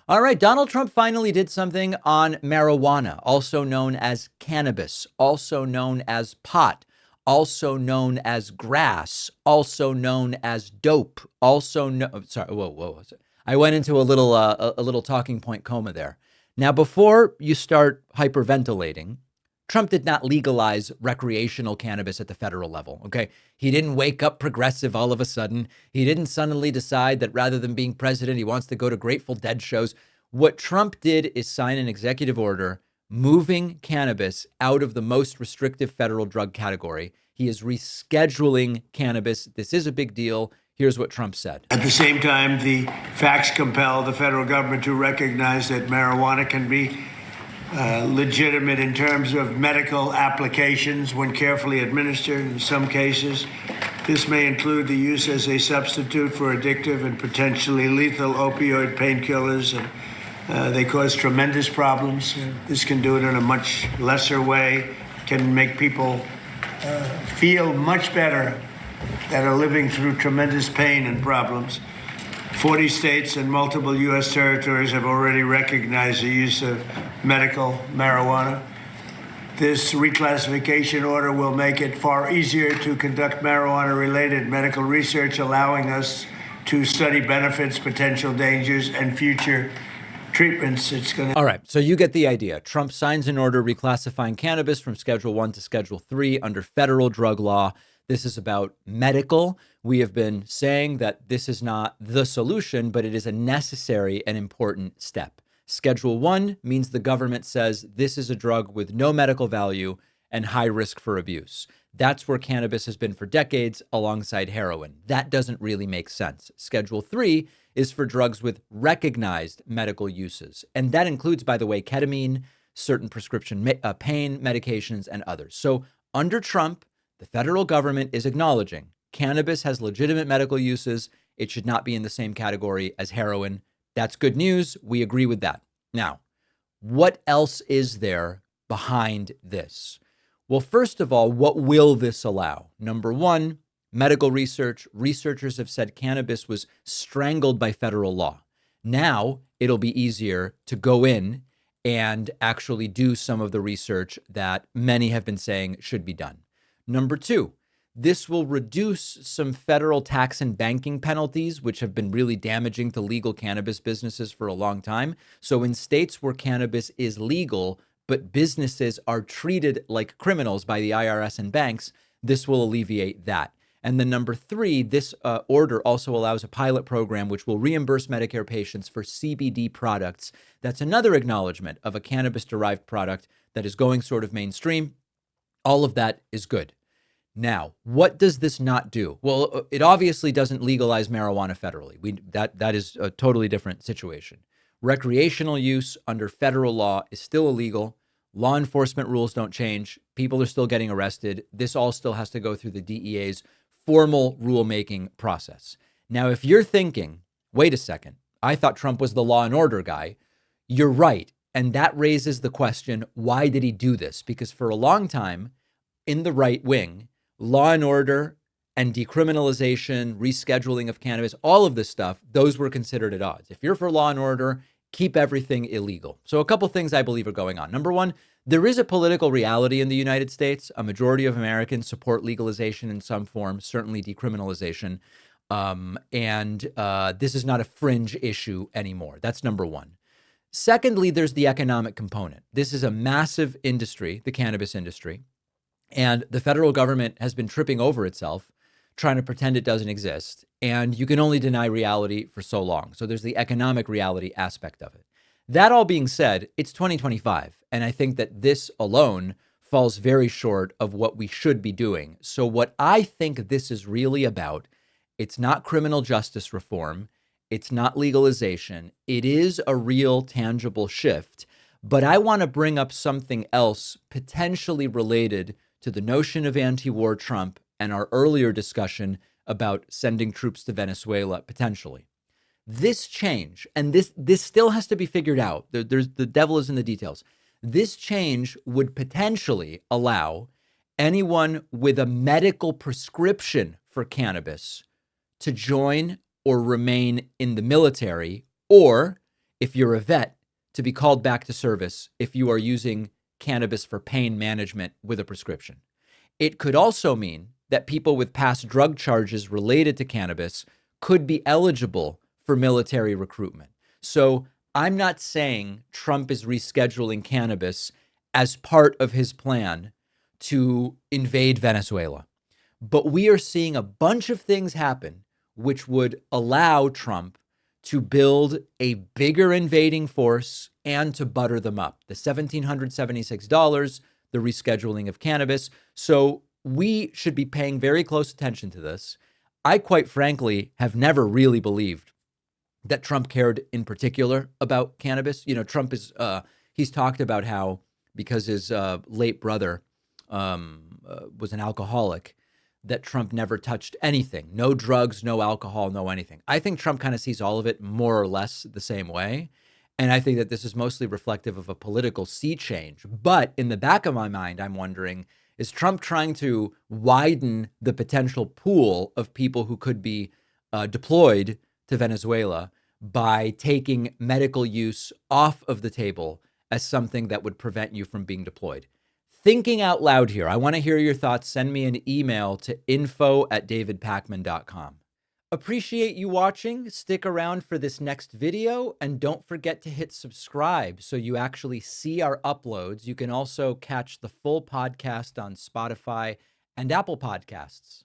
All right, Donald Trump finally did something on marijuana, also known as cannabis, also known as pot, also known as grass, also known as dope, also sorry, whoa. I went into a little talking point coma there. Now, before you start hyperventilating, Trump did not legalize recreational cannabis at the federal level. Okay. He didn't wake up progressive all of a sudden. He didn't suddenly decide that rather than being president, he wants to go to Grateful Dead shows. What Trump did is sign an executive order moving cannabis out of the most restrictive federal drug category. He is rescheduling cannabis. This is a big deal. Here's what Trump said. At the same time, the facts compel the federal government to recognize that marijuana can be legitimate in terms of medical applications when carefully administered. In some cases, this may include the use as a substitute for addictive and potentially lethal opioid painkillers. And they cause tremendous problems. This can do it in a much lesser way, can make people feel much better that are living through tremendous pain and problems. 40 states and multiple U.S. territories have already recognized the use of medical marijuana. This reclassification order will make it far easier to conduct marijuana-related medical research, allowing us to study benefits, potential dangers, and future treatments. All right, so you get the idea. Trump signs an order reclassifying cannabis from Schedule 1 to Schedule 3 under federal drug law. This is about medical. We have been saying that this is not the solution, but it is a necessary and important step. Schedule 1 means the government says this is a drug with no medical value and high risk for abuse. That's where cannabis has been for decades alongside heroin. That doesn't really make sense. Schedule 3 is for drugs with recognized medical uses. And that includes, by the way, ketamine, certain prescription pain medications, and others. So under Trump, the federal government is acknowledging cannabis has legitimate medical uses. It should not be in the same category as heroin. That's good news. We agree with that. Now, what else is there behind this? Well, first of all, what will this allow? Number one, medical research. Researchers have said cannabis was strangled by federal law. Now it'll be easier to go in and actually do some of the research that many have been saying should be done. Number two, this will reduce some federal tax and banking penalties, which have been really damaging to legal cannabis businesses for a long time. So in states where cannabis is legal, but businesses are treated like criminals by the IRS and banks, this will alleviate that. And then number three, this order also allows a pilot program which will reimburse Medicare patients for CBD products. That's another acknowledgement of a cannabis-derived product that is going sort of mainstream. All of that is good. Now, what does this not do? Well, it obviously doesn't legalize marijuana federally. That is a totally different situation. Recreational use under federal law is still illegal. Law enforcement rules don't change. People are still getting arrested. This all still has to go through the DEA's formal rulemaking process. Now, if you're thinking, wait a second, I thought Trump was the law and order guy, you're right. And that raises the question, why did he do this? Because for a long time, in the right wing, law and order and decriminalization, rescheduling of cannabis, all of this stuff, those were considered at odds. If you're for law and order, keep everything illegal. So a couple things I believe are going on. Number one, there is a political reality in the United States. A majority of Americans support legalization in some form, certainly decriminalization. This is not a fringe issue anymore. That's number one. Secondly, there's the economic component. This is a massive industry, the cannabis industry, and the federal government has been tripping over itself, trying to pretend it doesn't exist. And you can only deny reality for so long. So there's the economic reality aspect of it. That all being said, it's 2025. And I think that this alone falls very short of what we should be doing. So what I think this is really about, it's not criminal justice reform. It's not legalization. It is a real tangible shift. But I want to bring up something else potentially related to the notion of anti-war Trump and our earlier discussion about sending troops to Venezuela potentially. This change, and this still has to be figured out. The devil is in the details. This change would potentially allow anyone with a medical prescription for cannabis to join or remain in the military, or if you're a vet, to be called back to service if you are using cannabis for pain management with a prescription. It could also mean that people with past drug charges related to cannabis could be eligible for military recruitment. So I'm not saying Trump is rescheduling cannabis as part of his plan to invade Venezuela. But we are seeing a bunch of things happen which would allow Trump to build a bigger invading force and to butter them up. The $1,776, the rescheduling of cannabis. So we should be paying very close attention to this. I, quite frankly, have never really believed that Trump cared in particular about cannabis. You know, Trump is, he's talked about how because his late brother was an alcoholic, that Trump never touched anything. No drugs, no alcohol, no anything. I think Trump kind of sees all of it more or less the same way. And I think that this is mostly reflective of a political sea change. But in the back of my mind, I'm wondering, is Trump trying to widen the potential pool of people who could be deployed to Venezuela by taking medical use off of the table as something that would prevent you from being deployed? Thinking out loud here. I want to hear your thoughts. Send me an email to info@davidpakman.com. Appreciate you watching. Stick around for this next video and don't forget to hit subscribe so you actually see our uploads. You can also catch the full podcast on Spotify and Apple Podcasts.